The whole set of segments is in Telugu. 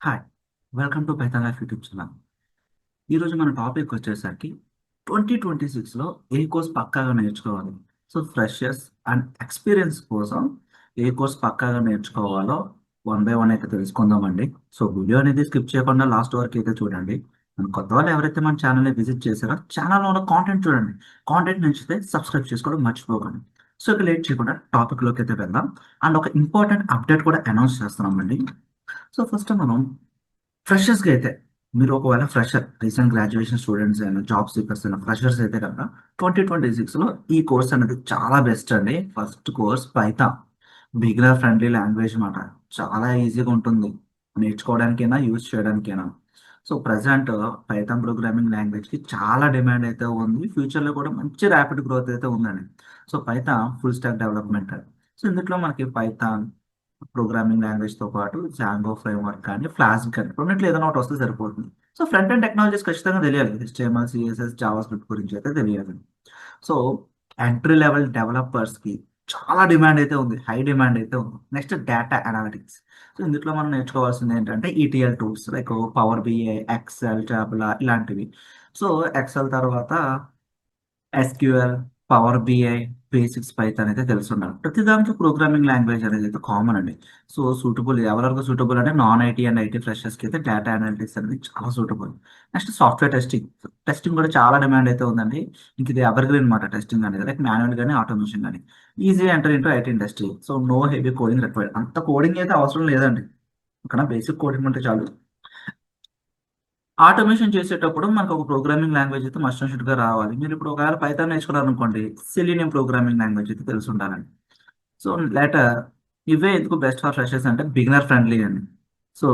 Hi! Welcome to Python life YouTube channel. ఈరోజు మన టాపిక్ వచ్చేసరికి 2026లో ఏ కోర్స్ పక్కాగా నేర్చుకోవాలి. సో, ఫ్రెషర్స్ అండ్ ఎక్స్‌పీరియన్స్ కోసం ఏ కోర్స్ పక్కాగా నేర్చుకోవాలో వన్ బై వన్ అయితే తెలుసుకుందామండి. సో, వీడియో అనేది స్కిప్ చేయకుండా లాస్ట్ వరకు అయితే చూడండి. అండ్ కొత్త వాళ్ళు ఎవరైతే మన ఛానల్‌ని విజిట్ చేశారో ఛానల్‌లో ఉన్న కాంటెంట్ చూడండి. కాంటెంట్ నచ్చితే సబ్స్క్రైబ్ చేసుకోవడం మర్చిపోకండి. సో, ఇక లేట్ చేయకుండా టాపిక్‌లోకి అయితే వెళ్దాం. అండ్ ఒక ఇంపార్టెంట్ అప్డేట్ కూడా అనౌన్స్ చేస్తున్నామండి. సో, ఫస్ట్ మనం ఫ్రెషర్స్‌కి అయితే మీరు ఒకవేళ రీసెంట్ గ్రాడ్యుయేషన్ స్టూడెంట్స్ అయినా, జాబ్ సీకర్స్ అయినా, ఫ్రెషర్స్ అయితే గనక 2026లో ఈ కోర్స్ అనేది చాలా బెస్ట్ అండి. First course Python. Beginner friendly language మాట. చాలా ఈజీగా ఉంటుంది. నేర్చుకోవడానికైనా, యూజ్ చేయడానికైనా. సో, ప్రెజెంట్ పైథాన్ ప్రోగ్రామింగ్ లాంగ్వేజ్‌కి చాలా డిమాండ్ అయితే ఉంది. ఫ్యూచర్‌లో కూడా మంచి ర్యాపిడ్ గ్రోత్ అయితే ఉందండి. So, Python full stack development. So, ఇందులో మనకి పైథాన్ ప్రోగ్రామింగ్ లాంగ్వేజ్‌తో పాటు జాంగో ఫ్రేమ్‌వర్క్ కానీ, ఫ్లాస్క్ కానీ రెండిట్లో ఏదైనా ఒకటి వస్తే సరిపోతుంది. సో, ఫ్రంట్ ఎండ్ టెక్నాలజీస్ ఖచ్చితంగా తెలియాలి. హెచ్‌టీఎంఎల్, సీఎస్ఎస్, జావాస్క్రిప్ట్ గురించి అయితే తెలియాలి. సో, ఎంట్రీ లెవెల్ డెవలపర్స్‌కి చాలా డిమాండ్ అయితే ఉంది. హై డిమాండ్ అయితే ఉంది. Next data analytics. సో, ఇందులో మనం నేర్చుకోవాల్సింది ఏంటంటే ETL tools like power BI, Excel, Tableau ఇలాంటివి. సో, ఎక్సెల్ తర్వాత SQL, power BI, basics Python అయితే తెలిసుండాలి. ప్రతిదానికి ప్రోగ్రామింగ్ లాంగ్వేజ్ అనేది అయితే కామన్ అండి. సో, ఎవరెవరికి సూటబుల్ అంటే నాన్ ఐటీ అండ్ ఐటీ ఫ్రెషర్స్‌కి అయితే డేటా అనలిటిక్స్ అనేది చాలా suitable. Next software testing. Testing కూడా చాలా డిమాండ్ అయితే ఉందండి. ఇంక ఇది ఎవర్‌గ్రీన్ మాట టెస్టింగ్ అనేది. లైక్ మాన్యువల్ గాని, ఆటోమేషన్ గాని. Easy enter into IT industry. So, no heavy coding required. అంత కోడింగ్ అయితే అవసరం లేదండి. ఓకేనా? బేసిక్ కోడింగ్ ఉంటే చాలు. ఆటోమేషన్ చేసేటప్పుడు మనకొక ప్రోగ్రామింగ్ లాంగ్వేజ్ అయితే మస్ట్ అండ్ షుడ్‌గా రావాలి. మీరిప్పుడు ఒకవేళ పైథాన్ నేర్చుకున్నారనుకోండి, సెలీనియం ప్రోగ్రామింగ్ లాంగ్వేజ్ అయితే తెలిసుండాలండి. సో, లేటర్ ఇవే ఎందుకు బెస్ట్ ఫర్ ఫ్రెషర్స్ అంటే బిగినర్ ఫ్రెండ్లీ అండి. సో,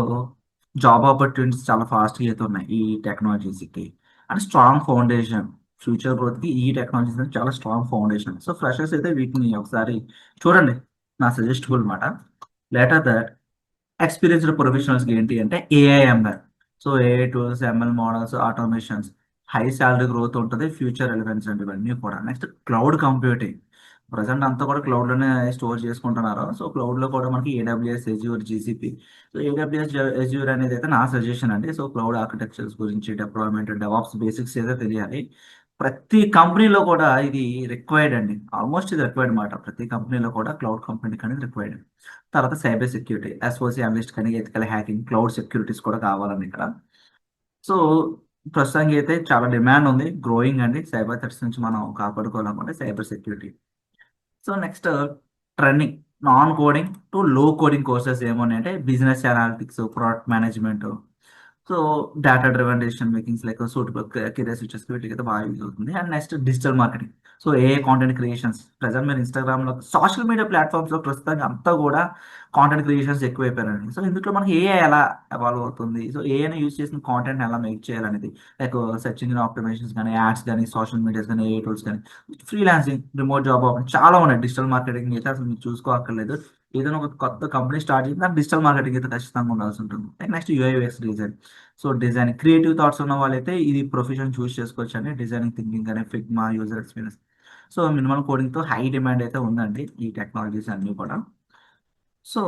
జాబ్ ఆపర్చునిటీస్ చాలా ఫాస్ట్‌గా అయితే ఉన్నాయి ఈ టెక్నాలజీస్‌కి. And strong foundation. ఫ్యూచర్ గ్రోత్‌కి ఈ టెక్నాలజీస్ అనేది చాలా స్ట్రాంగ్ ఫౌండేషన్. సో, ఫ్రెషర్స్ అయితే వీటిని ఒకసారి చూడండి. నా సజెస్టబుల్ మాట. లేటర్ దట్ ఎక్స్‌పీరియన్స్‌డ్ ప్రొఫెషనల్స్‌కి ఏంటి అంటే AIML. So, AI tools, ML models, automations, high salary growth ఉంటది. ఫ్యూచర్ రెలెవెన్స్ అండి ఇవన్నీ కూడా. Next cloud computing. ప్రెజెంట్ అంతా కూడా క్లౌడ్‌లోనే స్టోర్ చేసుకుంటున్నారు. సో, క్లౌడ్‌లో కూడా మనకి AWS, Azure, GCP. So, AWS, Azure అనేదైతే నా సజెషన్ అండి. సో, క్లౌడ్ ఆర్కిటెక్చర్స్ గురించి, డిప్లాయ్‌మెంట్, డెవాప్స్ బేసిక్స్ అయితే తెలియాలి. ప్రతి కంపెనీలో కూడా ఇది రిక్వైర్డ్ అండి. ఆల్‌మోస్ట్ ఇది రిక్వైర్డ్ మాట. ప్రతి కంపెనీలో కూడా క్లౌడ్ కంప్యూటింగ్ అనేది రిక్వైర్డ్. తర్వాత సైబర్ సెక్యూరిటీ, ఎస్ఓసీ అనలిస్ట్ కానీ, ఎథికల్ హ్యాకింగ్, క్లౌడ్ సెక్యూరిటీస్ కూడా కావాలండి ఇక్కడ. సో, ప్రస్తుతానికి అయితే చాలా డిమాండ్ ఉంది. గ్రోయింగ్ అండి. సైబర్ థ్రెట్స్ నుంచి మనం కాపాడుకోవాలనుకుంటే cyber security. So, next trending non coding to low coding courses ఏమున్నాయంటే business analytics, product management. So, data driven decision makings like suitable career స్విచెస్‌కి వీటికైతే బాగా యూజ్ అవుతుంది. And next digital marketing. So, AI content creations. Present మీరు ఇన్‌స్టాగ్రామ్‌లో సోషల్ మీడియా ప్లాట్‌ఫార్మ్స్‌లో ప్రస్తుతానికి అంతా గూడా కాంటెంట్ క్రియేషన్స్ ఎక్కువైపోయారండి. సో, ఇందులో మనకి ఏఐ ఎలా ఎవాల్వ్ అవుతుంది? సో, ఏఐని యూజ్ చేసిన కాంటెంట్‌ని ఎలా మేక్ చేయాలనేది. లైక్ సెర్చ్ ఇంజిన్ ఆప్టిమైజేషన్స్ గాని, యాడ్స్ గాని, సోషల్ మీడియాస్ గాని, ఏఐ టూల్స్ గాని, ఫ్రీలాన్సింగ్, రిమోట్ జాబ్ చాలా ఉన్నాయి. డిజిటల్ మార్కెటింగ్ అయితే అసలు మీరు చూసుకోక్కర్లేదు. ఏదైనా ఒక కొత్త కంపెనీ స్టార్ట్ చేసినా డిజిటల్ మార్కెటింగ్ అయితే ఖచ్చితంగా ఉండాల్సి ఉంటుంది. And next UI UX design. So, designing creative thoughts ఉన్న వాళ్ళైతే ఇది ప్రొఫెషన్ చూజ్ చేసుకోవచ్చండి. డిజైనింగ్ థింకింగ్ గాని, Figma, user experience. So, minimal కోడింగ్‌తో హై డిమాండ్ అయితే ఉందండి. ఈ టెక్నాలజీస్ అన్నీ కూడా. సో,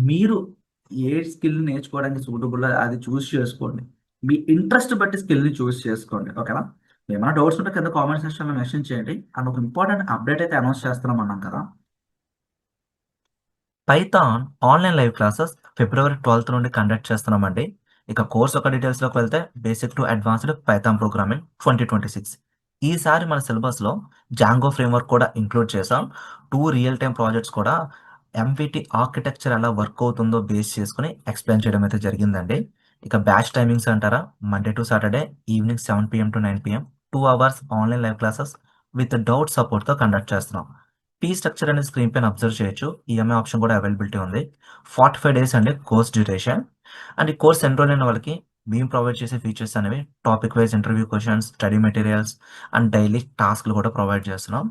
మీరు ఏ స్కిల్ నేర్చుకోవడానికి సూటబుల్ అది చూజ్ చేసుకోండి. మీ ఇంట్రెస్ట్ బట్టి స్కిల్‌ని చూజ్ చేసుకోండి. ఓకేనా? ఏమైనా డౌట్స్ ఉంటే కింద కామెంట్ సెక్షన్‌లో మెన్షన్ చేయండి. అండ్ ఒక ఇంపార్టెంట్ అప్డేట్ అయితే అనౌన్స్ చేస్తున్నాం అన్నాం కదా! పైథాన్ ఆన్‌లైన్ లైవ్ క్లాసెస్ ఫిబ్రవరి 12 నుండి కండక్ట్ చేస్తున్నామండి. ఇక కోర్స్ యొక్క డీటెయిల్స్‌లోకి వెళ్తే basic to advanced Python programming 2026. ఈసారి మన సిలబస్‌లో జాంగో ఫ్రేమ్‌వర్క్ కూడా ఇంక్లూడ్ చేసాం. 2 రియల్ టైమ్ ప్రాజెక్ట్స్ కూడా ఎంవిటీ ఆర్కిటెక్చర్ ఎలా వర్క్ అవుతుందో బేస్ చేసుకొని ఎక్స్‌ప్లెయిన్ చేయడం అయితే జరిగిందండి. ఇక బ్యాచ్ టైమింగ్స్ అంటారా? Monday to Saturday evening 7 PM to 9 PM 2 hours online live classes with doubt సపోర్ట్‌తో కండక్ట్ చేస్తున్నాం. ఫీ స్ట్రక్చర్ అనేది స్క్రీన్ పైన అబ్జర్వ్ చేయొచ్చు. ఈఎంఐ ఆప్షన్ కూడా అవైలబిలిటీ ఉంది. 45 డేస్ అండి కోర్స్ డ్యూరేషన్. అండ్ ఈ కోర్స్ ఎన్రోల్ అయిన వాళ్ళకి మేము ప్రొవైడ్ చేసే ఫీచర్స్ అనేవి topic wise interview questions, study materials and daily టాస్క్‌లు కూడా ప్రొవైడ్ చేస్తున్నాం.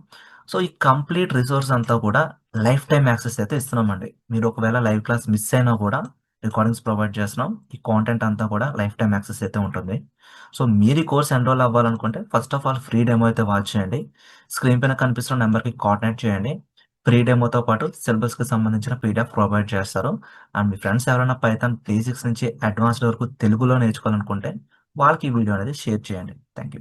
సో, ఈ కంప్లీట్ రిసోర్స్ అంతా కూడా లైఫ్ టైమ్ యాక్సెస్ అయితే ఇస్తున్నామండి. మీరు ఒకవేళ లైవ్ క్లాస్ మిస్ అయినా కూడా రికార్డింగ్స్ ప్రొవైడ్ చేస్తున్నాం. ఈ కాంటెంట్ అంతా కూడా లైఫ్ టైమ్ యాక్సెస్ అయితే ఉంటుంది. సో, మీరు ఈ కోర్స్ ఎన్రోల్ అవ్వాలనుకుంటే first of all free demo అయితే వాచ్ చేయండి. స్క్రీన్ పైన కనిపిస్తున్న నంబర్‌కి కోఆర్డినేట్ చేయండి. ఫ్రీ డెమోతో పాటు సిలబస్‌కి సంబంధించిన పీడిఎఫ్ ప్రొవైడ్ చేస్తారు. అండ్ మీ ఫ్రెండ్స్ ఎవరైనా పైథాన్ బేసిక్స్ నుంచి అడ్వాన్స్‌డ్ వరకు తెలుగులో నేర్చుకోవాలనుకుంటే వాళ్ళకి ఈ వీడియో అనేది షేర్ చేయండి. Thank you.